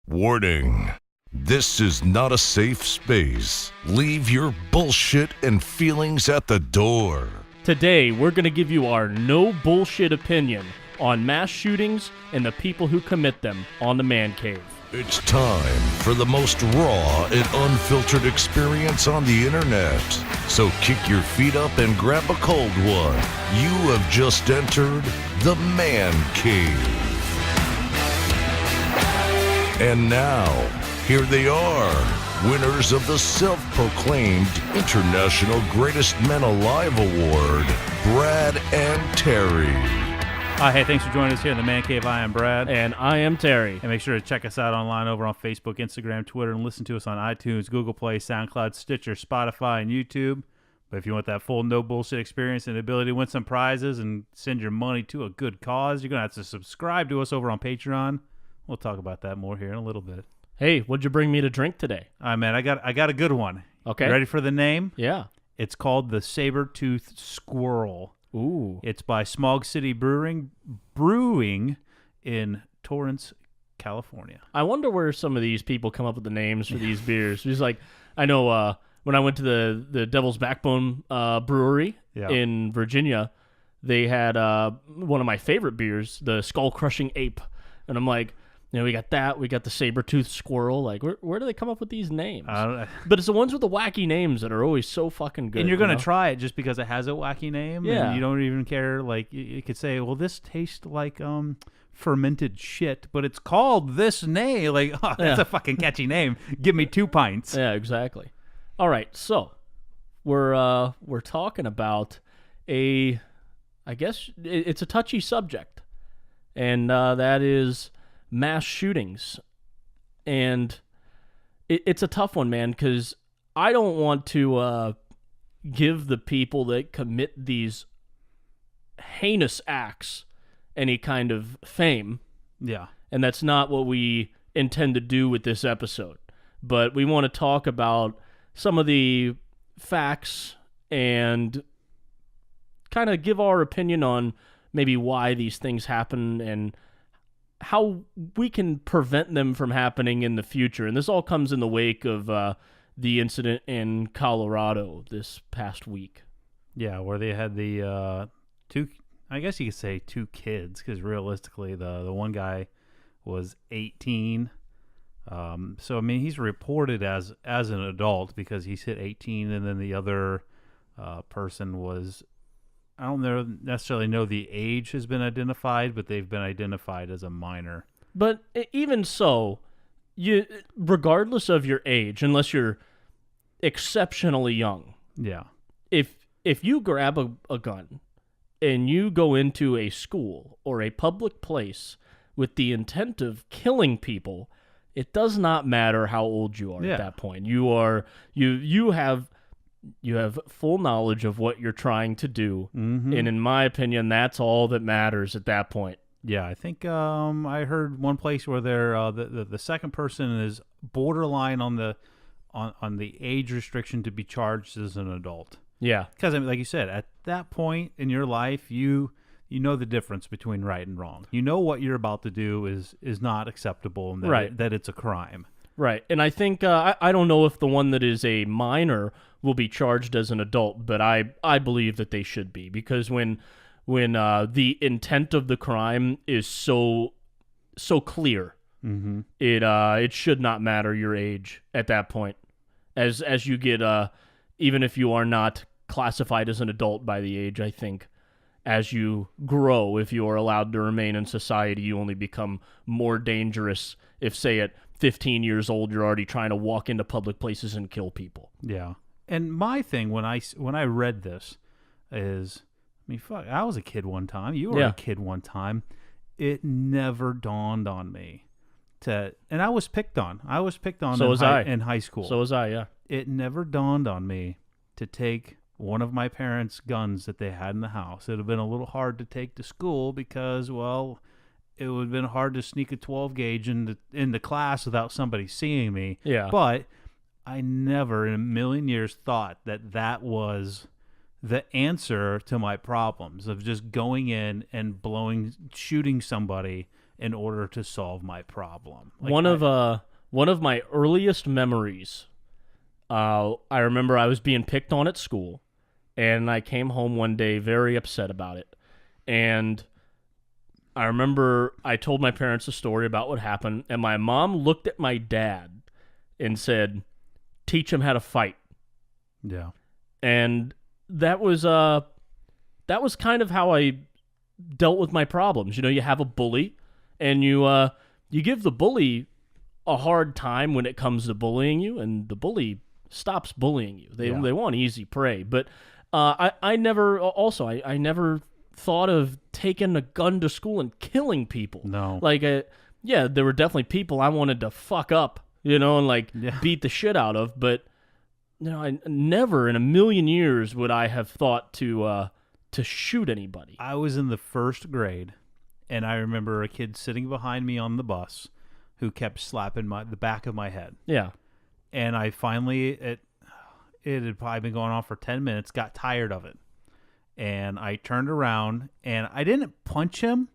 Warning. This is not a safe space. Leave your bullshit and feelings at the door. Today, we're going to give you our no bullshit opinion on mass shootings and the people who commit them on the Man Cave. It's time for the most raw and unfiltered experience on the internet. So kick your feet up and grab a cold one. You have just entered the Man Cave. And now, here they are, winners of the self-proclaimed International Greatest Men Alive Award, Brad and Terry. Hey, thanks for joining us here in the Man Cave. I am Brad. And I am Terry. And make sure to check us out online over on Facebook, Instagram, Twitter, and listen to us on iTunes, Google Play, SoundCloud, Stitcher, Spotify, and YouTube. But if you want that full no bullshit experience and the ability to win some prizes and send your money to a good cause, you're going to have to subscribe to us over on Patreon. We'll talk about that more here in a little bit. Hey, what'd you bring me to drink today? All right, man, I got a good one. Okay. You ready for the name? Yeah. It's called the Saber-Tooth Squirrel. Ooh. It's by Smog City Brewing in Torrance, California. I wonder where some of these people come up with the names for these beers. Just like, I know when I went to the Devil's Backbone brewery in Virginia, they had one of my favorite beers, the Skull Crushing Ape. And I'm like, we got that. We got the Saber-Tooth Squirrel. Like, where do they come up with these names? But it's the ones with the wacky names that are always so fucking good. And you're going to try it just because it has a wacky name. Yeah. And you don't even care. Like, you could say, well, this tastes like fermented shit, but it's called this name. Like, that's a fucking catchy name. Give me 2 pints. Yeah, exactly. All right, so we're talking about I guess it's a touchy subject, and that is mass shootings. And it's a tough one, man, because I don't want to give the people that commit these heinous acts any kind of fame. Yeah. And that's not what we intend to do with this episode. But we want to talk about some of the facts and kind of give our opinion on maybe why these things happen and how we can prevent them from happening in the future. And this all comes in the wake of the incident in Colorado this past week. Yeah, where they had the two, I guess you could say 2 kids, because realistically the one guy was 18. So, I mean, he's reported as an adult because he's hit 18, and then the other person was, I don't necessarily know the age has been identified, but they've been identified as a minor. But even so, regardless of your age, unless you're exceptionally young, yeah, if you grab a gun and you go into a school or a public place with the intent of killing people, it does not matter how old you are at that point. You have full knowledge of what you're trying to do, and in my opinion, that's all that matters at that point. Yeah, I think I heard one place where they're the second person is borderline on the age restriction to be charged as an adult. Yeah, because I mean, like you said, at that point in your life, you know the difference between right and wrong. You know what you're about to do is not acceptable, and that it's a crime. Right, and I think I don't know if the one that is a minor will be charged as an adult, but I believe that they should be, because when the intent of the crime is so clear, it should not matter your age at that point. As you get even if you are not classified as an adult by the age, I think as you grow, if you are allowed to remain in society, you only become more dangerous if, say, at 15 years old, you're already trying to walk into public places and kill people. Yeah. And my thing when I read this is, I mean, fuck, I was a kid one time. You were a kid one time. It never dawned on me and I was picked on. In high school. So was I, yeah. It never dawned on me to take one of my parents' guns that they had in the house. It would have been a little hard to take to school because, well, it would have been hard to sneak a 12 gauge into class without somebody seeing me. Yeah. But I never in a million years thought that was the answer to my problems of just going in and shooting somebody in order to solve my problem. One of my earliest memories, I remember I was being picked on at school, and I came home one day very upset about it. And I remember I told my parents a story about what happened, and my mom looked at my dad and said, "Teach him how to fight." Yeah. And that was kind of how I dealt with my problems. You know, you have a bully, and you give the bully a hard time when it comes to bullying you, and the bully stops bullying you. They want easy prey. But I never thought of taking a gun to school and killing people. No. Like, there were definitely people I wanted to fuck up, and beat the shit out of. But I never in a million years would I have thought to shoot anybody. I was in the first grade, and I remember a kid sitting behind me on the bus who kept slapping the back of my head. Yeah. And I finally, it had probably been going on for 10 minutes, got tired of it. And I turned around, and I didn't punch him,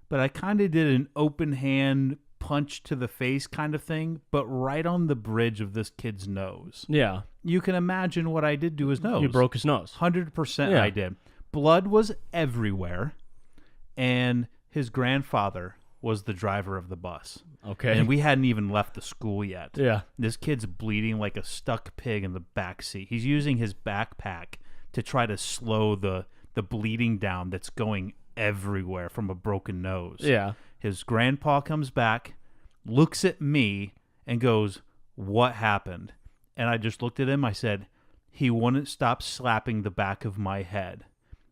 but I kind of did an open hand punch to the face kind of thing, but right on the bridge of this kid's nose. Yeah. You can imagine what I did to his nose. You broke his nose. 100% Yeah. I did. Blood was everywhere, and his grandfather was the driver of the bus. Okay. And we hadn't even left the school yet. Yeah. This kid's bleeding like a stuck pig in the back seat. He's using his backpack to try to slow the bleeding down that's going everywhere from a broken nose. Yeah. His grandpa comes back, looks at me, and goes, "What happened?" And I just looked at him. I said, "He wouldn't stop slapping the back of my head."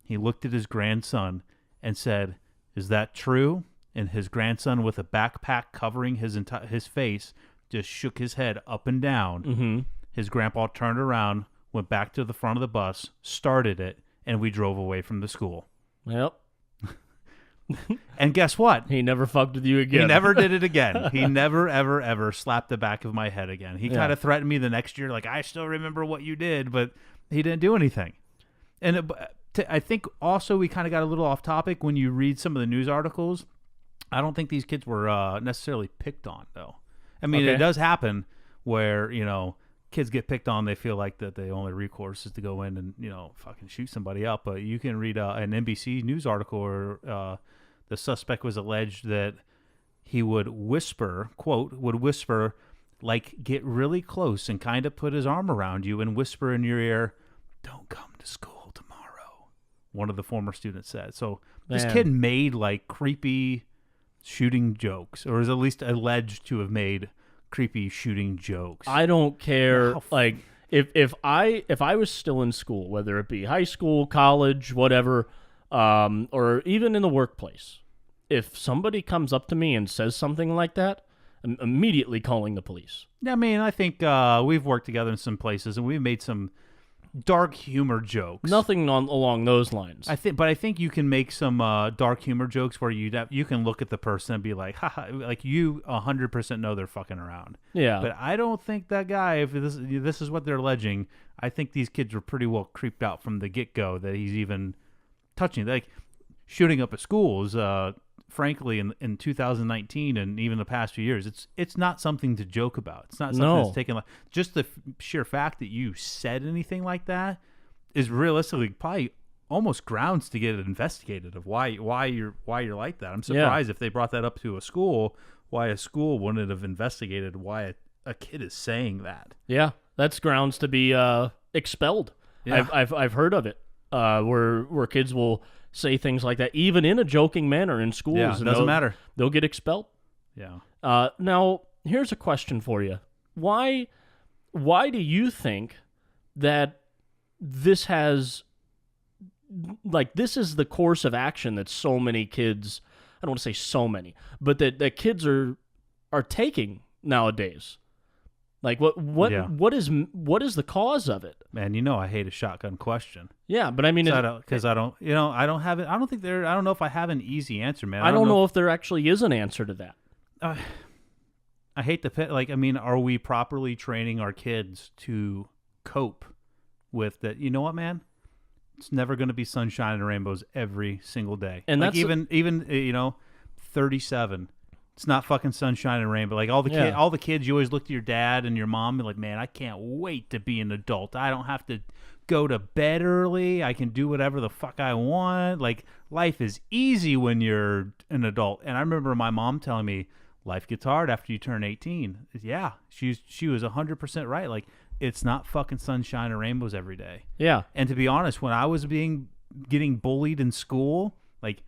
He looked at his grandson and said, "Is that true?" And his grandson, with a backpack covering his face, just shook his head up and down. Mm-hmm. His grandpa turned around, went back to the front of the bus, started it, and we drove away from the school. Yep. And guess what? He never fucked with you again. He never did it again. He never, ever, ever slapped the back of my head again. He kind of threatened me the next year, like, "I still remember what you did," but he didn't do anything. And I think also we kind of got a little off topic when you read some of the news articles. I don't think these kids were necessarily picked on, though. I mean, Okay. It does happen where, kids get picked on. They feel like that the only recourse is to go in and, fucking shoot somebody up. But you can read an NBC News article where the suspect was alleged that he would whisper, quote, like get really close and kind of put his arm around you and whisper in your ear, "Don't come to school tomorrow," one of the former students said. So this kid made like creepy shooting jokes, or is at least alleged to have made creepy shooting jokes. I don't care. Like if I was still in school, whether it be high school, college, whatever, or even in the workplace, if somebody comes up to me and says something like that, I'm immediately calling the police. I mean, I think we've worked together in some places, and we've made some dark humor jokes. Nothing along those lines. I think you can make some dark humor jokes where you can look at the person and be like, haha, like you 100% know they're fucking around. Yeah. But I don't think that guy, if this is what they're alleging, I think these kids were pretty well creeped out from the get-go that he's even touching. Like, shooting up a school is, frankly, in 2019 and even the past few years, it's not something to joke about. It's not something that's taken like just the sheer fact that you said anything like that is realistically probably almost grounds to get it investigated of why you're like that. I'm surprised if they brought that up to a school, why a school wouldn't have investigated why a kid is saying that. Yeah, that's grounds to be expelled. Yeah. I've heard of it where kids will say things like that, even in a joking manner in schools. Yeah, it doesn't matter. They'll get expelled. Yeah. Now, here's a question for you. Why do you think that this is the course of action that so many kids, I don't want to say so many, but that kids are taking nowadays? Like what is the cause of it? Man, I hate a shotgun question. Yeah, but I mean, I don't have it. I don't know if I have an easy answer, man. I don't know if there actually is an answer to that. I hate to are we properly training our kids to cope with that? You know what, man? It's never going to be sunshine and rainbows every single day. And like that's even 37. It's not fucking sunshine and rainbow. Like all the kids, you always look to your dad and your mom and like, man, I can't wait to be an adult. I don't have to go to bed early. I can do whatever the fuck I want. Like life is easy when you're an adult. And I remember my mom telling me life gets hard after you turn 18. Yeah, she was 100% right. Like it's not fucking sunshine and rainbows every day. Yeah. And to be honest, when I was getting bullied in school, like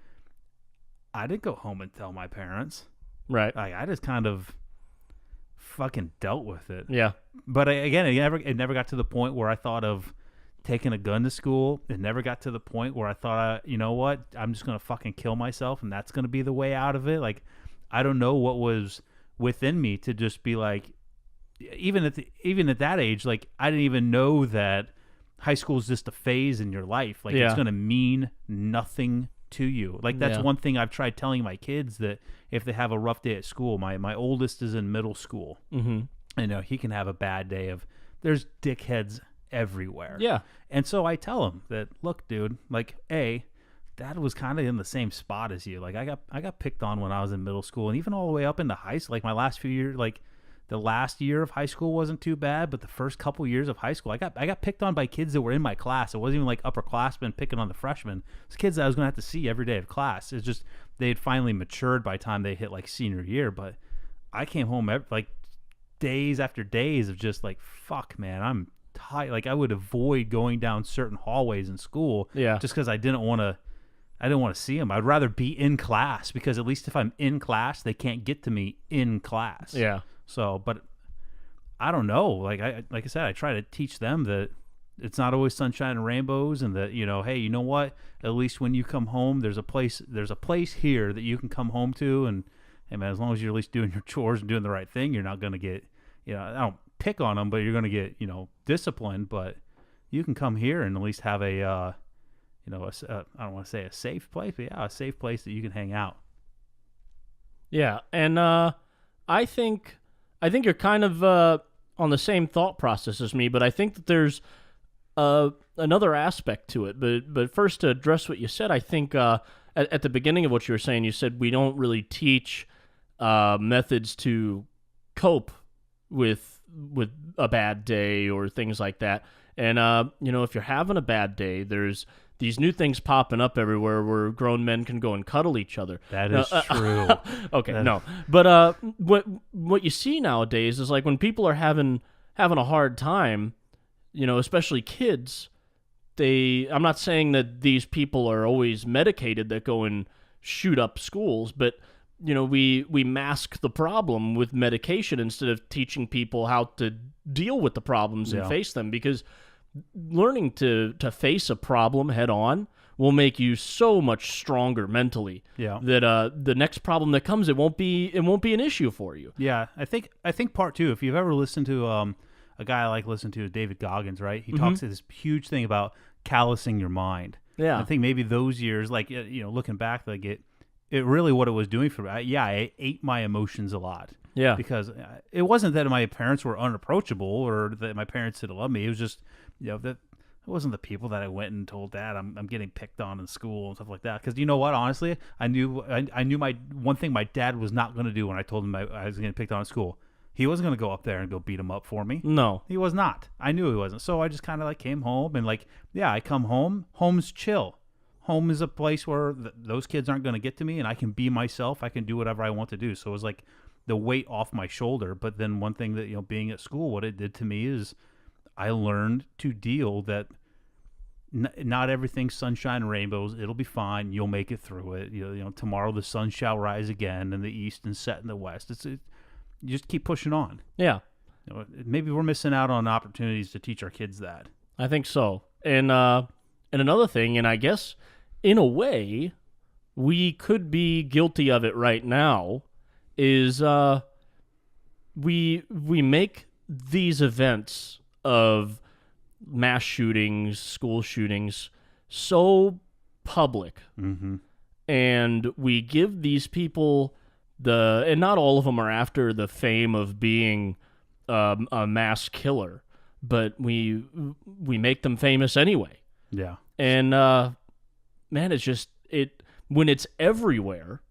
I didn't go home and tell my parents. Right. Like I just kind of fucking dealt with it. Yeah. But again, it never got to the point where I thought of taking a gun to school. It never got to the point where I thought, you know what, I'm just gonna fucking kill myself, and that's gonna be the way out of it. Like I don't know what was within me to just be like, even at that age, like I didn't even know that high school is just a phase in your life. Like it's gonna mean nothing to you. Like that's one thing I've tried telling my kids, that if they have a rough day at school, my oldest is in middle school. Mm-hmm. He can have a bad day there's dickheads everywhere. Yeah. And so I tell him that, look, dude, like Dad was kind of in the same spot as you. Like I got picked on when I was in middle school, and even all the way up into high school. Like my last few years, like the last year of high school wasn't too bad, but the first couple years of high school, I got picked on by kids that were in my class. It wasn't even like upperclassmen picking on the freshmen. It's kids that I was going to have to see every day of class. It's just they had finally matured by the time they hit like senior year. But I came home like days after days of just like, fuck, man, I'm tired. Like I would avoid going down certain hallways in school, just because I didn't want to see them. I'd rather be in class, because at least if I'm in class, they can't get to me in class. Yeah. So, but I don't know. Like I said, I try to teach them that it's not always sunshine and rainbows, and that, hey, you know what? At least when you come home, there's a place here that you can come home to, and hey, man, as long as you're at least doing your chores and doing the right thing, you're not going to get, I don't pick on them, but you're going to get, disciplined. But you can come here and at least have a, I don't want to say a safe place, but yeah, a safe place that you can hang out. Yeah, and I think you're kind of on the same thought process as me, but I think that there's another aspect to it. But first, to address what you said, I think at the beginning of what you were saying, you said we don't really teach methods to cope with a bad day or things like that. And if you're having a bad day, there's these new things popping up everywhere where grown men can go and cuddle each other. That is true. Okay, no. But what you see nowadays is like when people are having a hard time, especially kids, I'm not saying that these people are always medicated that go and shoot up schools, but we mask the problem with medication instead of teaching people how to deal with the problems and face them, because learning to face a problem head on will make you so much stronger mentally. Yeah. That the next problem that comes, it won't be an issue for you. Yeah, I think part two, if you've ever listened to a guy I like listening to, is David Goggins, right? He talks to this huge thing about callousing your mind. Yeah. I think maybe those years, like looking back, like it really, what it was doing for me. I ate my emotions a lot. Yeah. Because it wasn't that my parents were unapproachable or that my parents didn't love me. It was just, that it wasn't the people that I went and told Dad I'm getting picked on in school and stuff like that. Because you know what? Honestly, I knew my one thing my dad was not going to do when I told him I was getting picked on in school. He wasn't going to go up there and go beat him up for me. No. He was not. I knew he wasn't. So I just kind of like came home and I come home. Home's chill. Home is a place where those kids aren't going to get to me, and I can be myself. I can do whatever I want to do. So it was like the weight off my shoulder. But then one thing that, being at school, what it did to me is I learned to deal that not everything's sunshine and rainbows. It'll be fine. You'll make it through it. Tomorrow the sun shall rise again in the east and set in the west. You just keep pushing on. Yeah. Maybe we're missing out on opportunities to teach our kids that. I think so. And another thing, and I guess in a way we could be guilty of it right now, is we make these events of mass shootings, school shootings, so public. Mm-hmm. And we give these people and not all of them are after the fame of being a mass killer, but we make them famous anyway. Yeah. And man, it's just when it's everywhere,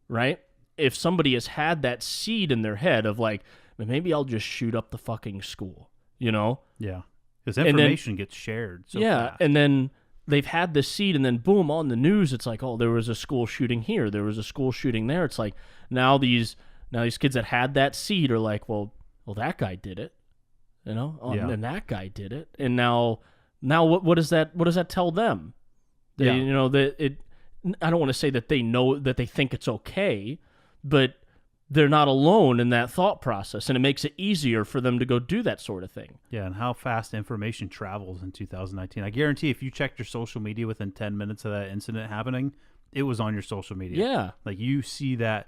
right? if somebody has had that seed in their head of like, maybe I'll just shoot up the fucking school, you know? Yeah. Because information gets shared so fast. And then they've had this seed, and then boom, on the news, it's like, oh, there was a school shooting here, there was a school shooting there. It's like now these kids that had that seed are like, well, that guy did it, you know, and that guy did it, and now what does that tell them? You know, that it. I don't want to say that they know that they think it's okay, but they're not alone in that thought process, and it makes it easier for them to go do that sort of thing. Yeah, and how fast information travels in 2019. I guarantee if you checked your social media within 10 minutes of that incident happening, it was on your social media. Yeah. Like, you see that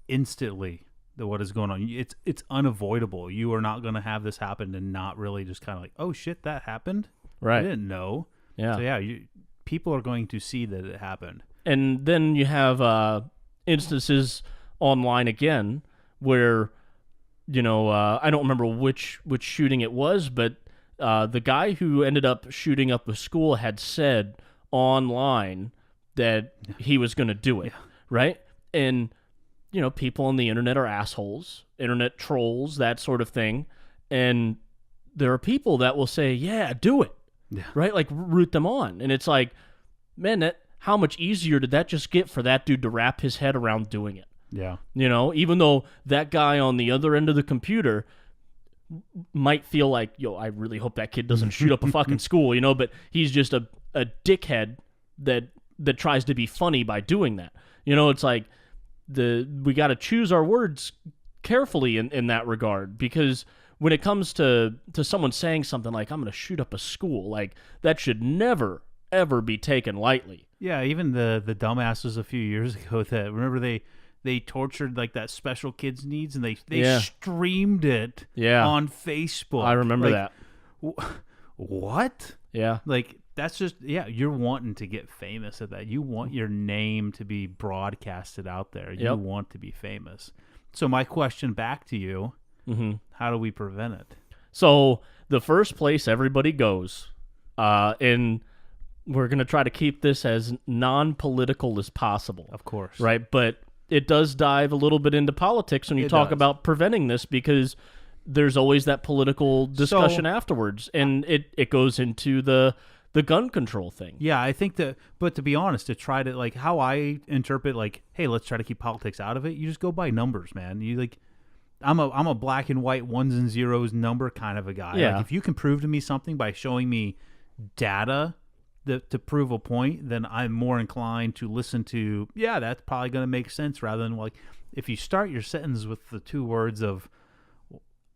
instantly, what is going on. It's unavoidable. You are not going to have this happen and not really just kind of like, oh, shit, that happened? Right. I didn't know. Yeah. So, yeah, people are going to see that it happened. And then you have instances online again where, you know, I don't remember which shooting it was, but the guy who ended up shooting up a school had said online that he was going to do it, right? And, you know, people on the internet are assholes, internet trolls, that sort of thing. And there are people that will say, yeah, do it, right? Like, root them on. And it's like, man, how much easier did that just get for that dude to wrap his head around doing it? Yeah. You know, even though that guy on the other end of the computer might feel like, yo, I really hope that kid doesn't shoot up a fucking school, you know, but he's just a dickhead that tries to be funny by doing that. You know, it's like we got to choose our words carefully in that regard, because when it comes to someone saying something like, I'm going to shoot up a school, like, that should never, ever be taken lightly. Yeah, even the dumbasses a few years ago that, remember they tortured like that special kids needs, and they streamed it on Facebook. I remember that. What? Yeah. Like, that's just, you're wanting to get famous at that. You want your name to be broadcasted out there. You want to be famous. So my question back to you, how do we prevent it? So the first place everybody goes, and we're going to try to keep this as non-political as possible. Of course. Right? But it does dive a little bit into politics when you talk about preventing this, because there's always that political discussion afterwards, and it goes into the gun control thing. Yeah, I think that, but to be honest, to try to, like, how I interpret, like, hey, let's try to keep politics out of it, you just go by numbers, man. You, like, I'm a black and white ones and zeros number kind of a guy. Yeah. Like, if you can prove to me something by showing me data to prove a point, then I'm more inclined to listen to, that's probably going to make sense, rather than, like, if you start your sentence with the two words of,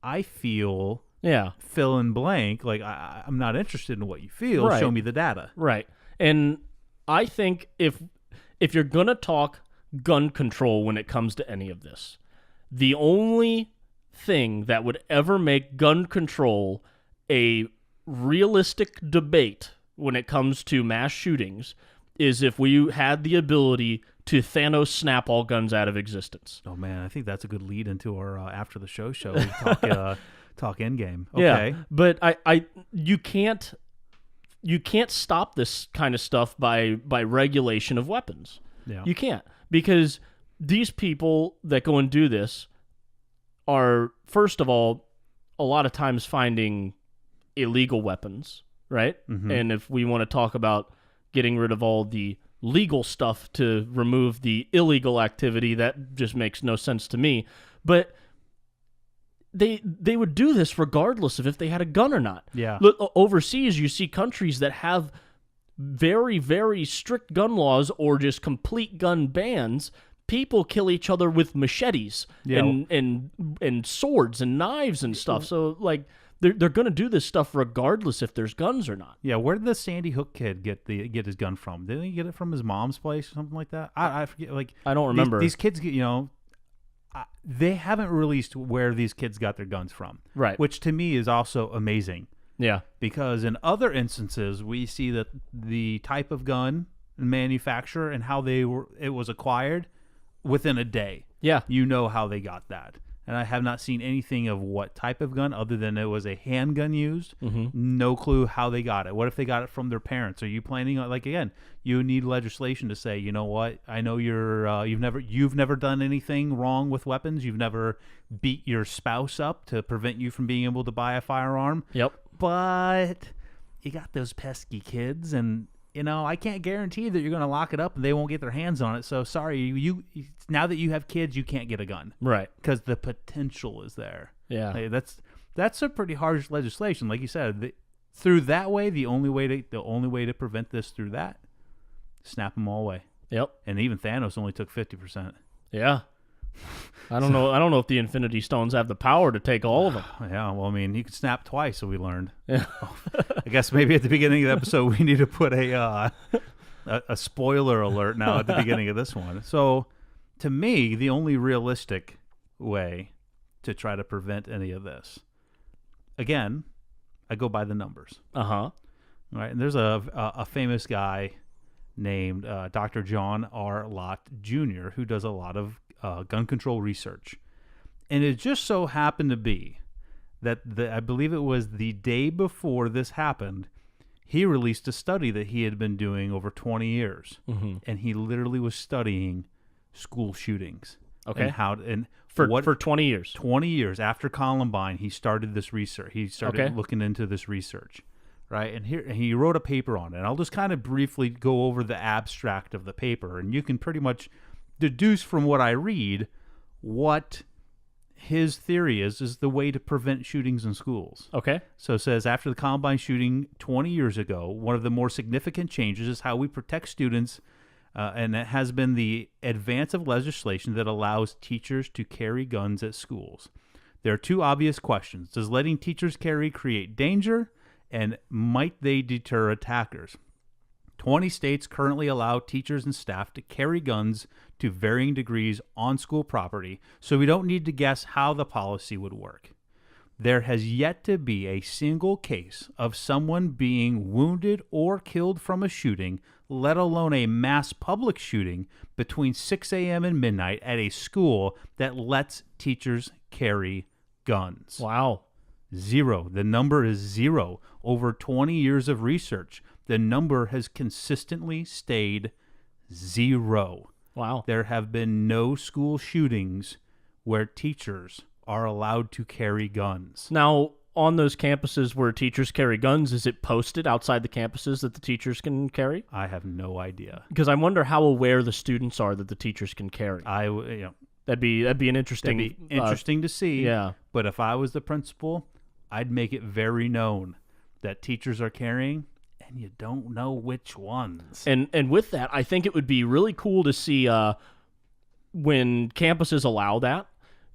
I feel, fill in blank, like, I'm not interested in what you feel, show me the data. Right. And I think if you're going to talk gun control when it comes to any of this, the only thing that would ever make gun control a realistic debate when it comes to mass shootings is if we had the ability to Thanos snap all guns out of existence. Oh man, I think that's a good lead into our after the show. We talk Endgame. Okay. Yeah, but you can't stop this kind of stuff by regulation of weapons. Yeah. You can't, because these people that go and do this are, first of all, a lot of times finding illegal weapons, right? Mm-hmm. And if we want to talk about getting rid of all the legal stuff to remove the illegal activity, that just makes no sense to me. But they would do this regardless of if they had a gun or not. Yeah. Look, overseas, you see countries that have very, very strict gun laws or just complete gun bans. People kill each other with machetes and swords and knives and stuff. So, like, they're going to do this stuff regardless if there's guns or not. Yeah, where did the Sandy Hook kid get his gun from? Didn't he get it from his mom's place or something like that? I forget. Like, I don't remember. These kids get, they haven't released where these kids got their guns from. Right. Which to me is also amazing. Yeah. Because in other instances, we see that the type of gun manufacturer and how it was acquired within a day. Yeah. You know how they got that. and I have not seen anything of what type of gun other than it was a handgun used. No clue how they got it. What if they got it from their parents? Are you planning on, like, again, you need legislation to say, you know what? I know you've never done anything wrong with weapons. You've never beat your spouse up to prevent you from being able to buy a firearm. Yep. But you got those pesky kids, and I can't guarantee that you're going to lock it up and they won't get their hands on it. So sorry, you now that you have kids, you can't get a gun, Right. because the potential is there. Yeah. Like, that's a pretty harsh legislation, like you said. Through that way, the only way to prevent this through that, snap them all away. Yep. And even Thanos only took 50%. Yeah. I don't know. I don't know if the Infinity Stones have the power to take all of them. Yeah, well, I mean, you can snap twice, so we learned. Yeah. I guess maybe at the beginning of the episode we need to put a spoiler alert now at the beginning of this one. So, to me, the only realistic way to try to prevent any of this, again, I go by the numbers. Uh-huh. Right, and there's a famous guy named Dr. John R. Lott Jr., who does a lot of gun control research. And it just so happened to be that I believe it was the day before this happened, he released a study that he had been doing over 20 years. And he literally was studying school shootings. Okay. And For 20 years. 20 years after Columbine, he started this research. He started looking into this research. Right, and he wrote a paper on it. And I'll just kind of briefly go over the abstract of the paper, and you can pretty much deduce from what I read what his theory is the way to prevent shootings in schools. Okay. So it says, after the Columbine shooting 20 years ago, one of the more significant changes is how we protect students, and it has been the advance of legislation that allows teachers to carry guns at schools. There are two obvious questions. Does letting teachers carry create danger? And might they deter attackers? 20 states currently allow teachers and staff to carry guns to varying degrees on school property, so we don't need to guess how the policy would work. There has yet to be a single case of someone being wounded or killed from a shooting, let alone a mass public shooting between 6 a.m. and midnight at a school that lets teachers carry guns. Wow. Zero. The number is zero. Over 20 years of research, the number has consistently stayed zero. Wow. There have been no school shootings where teachers are allowed to carry guns. Now, on those campuses where teachers carry guns, is it posted outside the campuses that the teachers can carry? I have no idea. Because I wonder how aware the students are that the teachers can carry. That'd be an interesting. That'd be interesting to see. Yeah. But if I was the principal, I'd make it very known that teachers are carrying, and you don't know which ones. And with that, I think it would be really cool to see when campuses allow that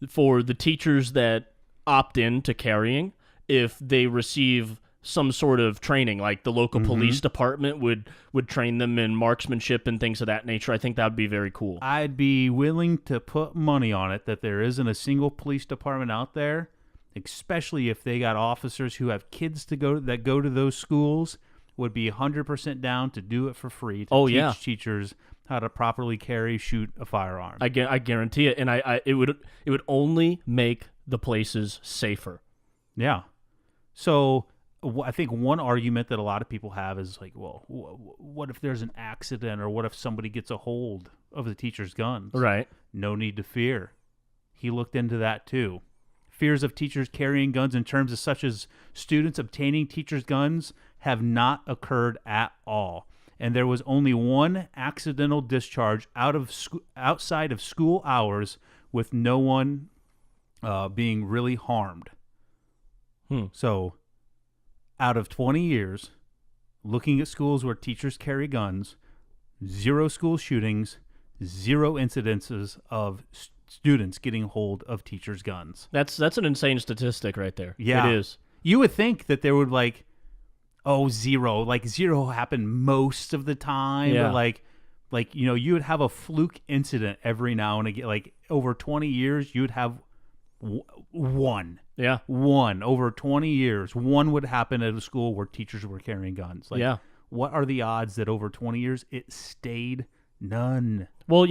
for the teachers that opt in to carrying, if they receive some sort of training, like the local police department would train them in marksmanship and things of that nature. I think that would be very cool. I'd be willing to put money on it that there isn't a single police department out there, especially if they got officers who have kids that go to those schools, would be 100% down to do it for free to teach teachers how to properly shoot a firearm. I guarantee it, and it would only make the places safer. Yeah. So I think one argument that a lot of people have is like, well, what if there's an accident, or what if somebody gets a hold of the teacher's guns? Right. No need to fear. He looked into that too. Fears of teachers carrying guns in terms of such as students obtaining teachers' guns have not occurred at all. And there was only one accidental discharge outside of school hours, with no one being really harmed. So, out of 20 years, looking at schools where teachers carry guns, 0 school shootings, 0 incidences of students getting hold of teachers' guns. That's an insane statistic right there. Yeah. It is. You would think that there would 0. Like 0 happened most of the time. Yeah. But you would have a fluke incident every now and again. Like over 20 years, you'd have one. Yeah. One. Over 20 years, one would happen at a school where teachers were carrying guns. What are the odds that over 20 years it stayed none? Well,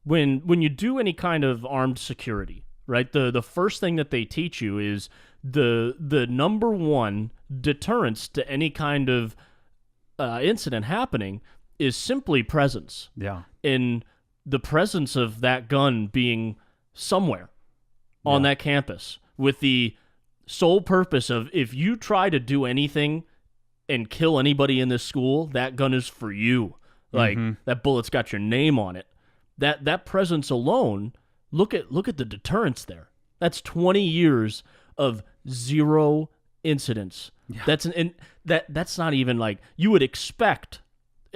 when you do any kind of armed security, right? The first thing that they teach you is the number one deterrence to any kind of incident happening is simply presence. Yeah. In the presence of that gun being somewhere on that campus, with the sole purpose of, if you try to do anything and kill anybody in this school, that gun is for you. Like, that bullet's got your name on it. That presence alone, look at the deterrence there. That's 20 years of zero incidents. Yeah. That's not even like you would expect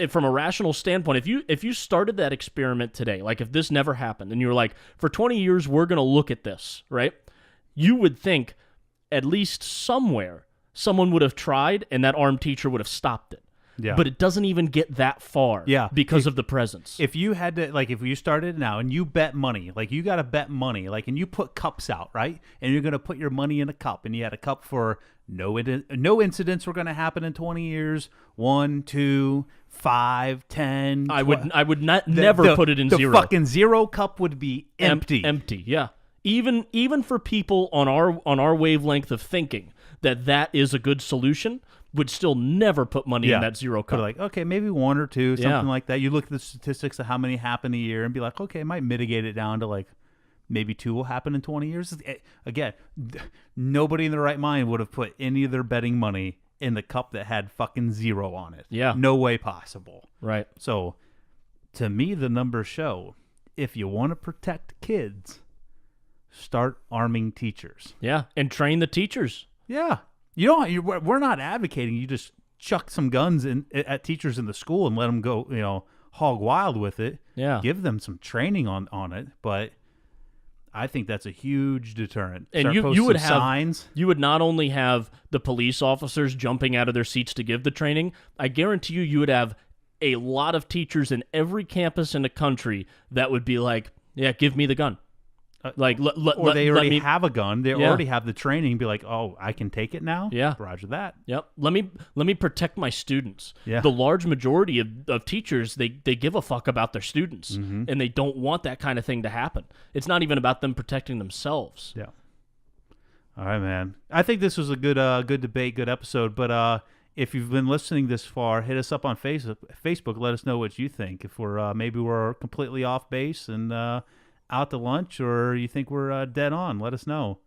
from a rational standpoint. If you started that experiment today, like if this never happened and you're like, for 20 years we're going to look at this, right? You would think at least somewhere someone would have tried and that armed teacher would have stopped it. Yeah. But it doesn't even get that far because of the presence. If you had to, like, if you started now and you bet money, like you got to bet money, like, and you put cups out, right? And you're going to put your money in a cup, and you had a cup for no incidents were going to happen in 20 years, 1, 2, 5, 10. I would never put it in zero. The fucking zero cup would be empty. Empty, yeah. Even for people on our wavelength of thinking that is a good solution, would still never put money in that zero cup. But like, okay, maybe 1 or 2, something like that. You look at the statistics of how many happen a year and be like, okay, it might mitigate it down to like maybe 2 will happen in 20 years. Again, nobody in their right mind would have put any of their betting money in the cup that had fucking 0 on it. Yeah. No way possible. Right. So to me, the numbers show if you want to protect kids, start arming teachers. Yeah, and train the teachers. Yeah. We're not advocating you just chuck some guns at teachers in the school and let them go, hog wild with it. Yeah. Give them some training on it, but I think that's a huge deterrent. And you would have signs. You would not only have the police officers jumping out of their seats to give the training, I guarantee you would have a lot of teachers in every campus in the country that would be like, yeah, give me the gun. Or they already have a gun. They already have the training. Be like, oh, I can take it now? Yeah. Roger that. Yep. Let me protect my students. Yeah. The large majority of teachers, they give a fuck about their students, and they don't want that kind of thing to happen. It's not even about them protecting themselves. Yeah. All right, man. I think this was a good debate, good episode. But if you've been listening this far, hit us up on Facebook. Let us know what you think. If maybe we're completely off base and out to lunch, or you think we're dead on, let us know.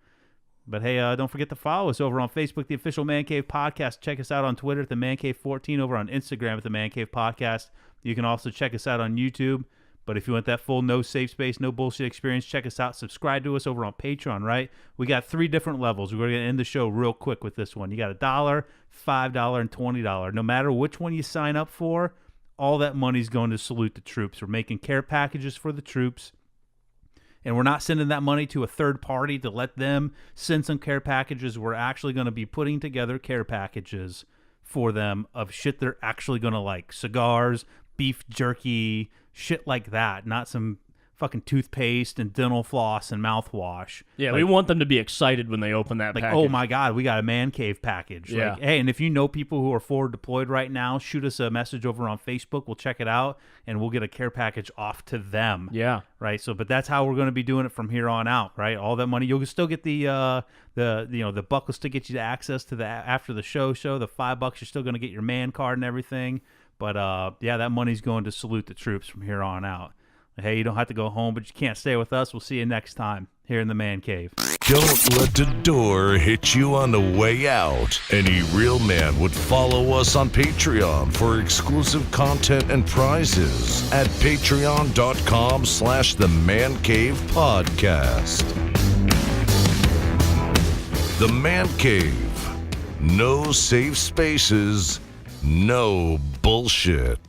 But hey, don't forget to follow us over on Facebook, the official Man Cave Podcast. Check us out on Twitter at the Man Cave 14, over on Instagram at the Man Cave Podcast. You can also check us out on YouTube. But if you want that full no safe space, no bullshit experience, check us out. Subscribe to us over on Patreon, right? We got 3 different levels. We're going to end the show real quick with this one. You got $1, $5, and $20. No matter which one you sign up for, all that money's going to salute the troops. We're making care packages for the troops. And we're not sending that money to a third party to let them send some care packages. We're actually going to be putting together care packages for them of shit they're actually going to like. Cigars, beef jerky, shit like that. Not some fucking toothpaste and dental floss and mouthwash. Yeah, we want them to be excited when they open that package. Oh my God, we got a Man Cave package. Yeah. Hey, and if you know people who are forward deployed right now, shoot us a message over on Facebook. We'll check it out, and we'll get a care package off to them. Yeah. Right. So, but that's how we're going to be doing it from here on out. Right. All that money, you'll still get the buck will still get you access to the after the show. The $5, you're still going to get your man card and everything. But that money's going to salute the troops from here on out. Hey, you don't have to go home, but you can't stay with us. We'll see you next time here in the Man Cave. Don't let the door hit you on the way out. Any real man would follow us on Patreon for exclusive content and prizes at patreon.com/The Man Cave Podcast. The Man Cave. No safe spaces, no bullshit.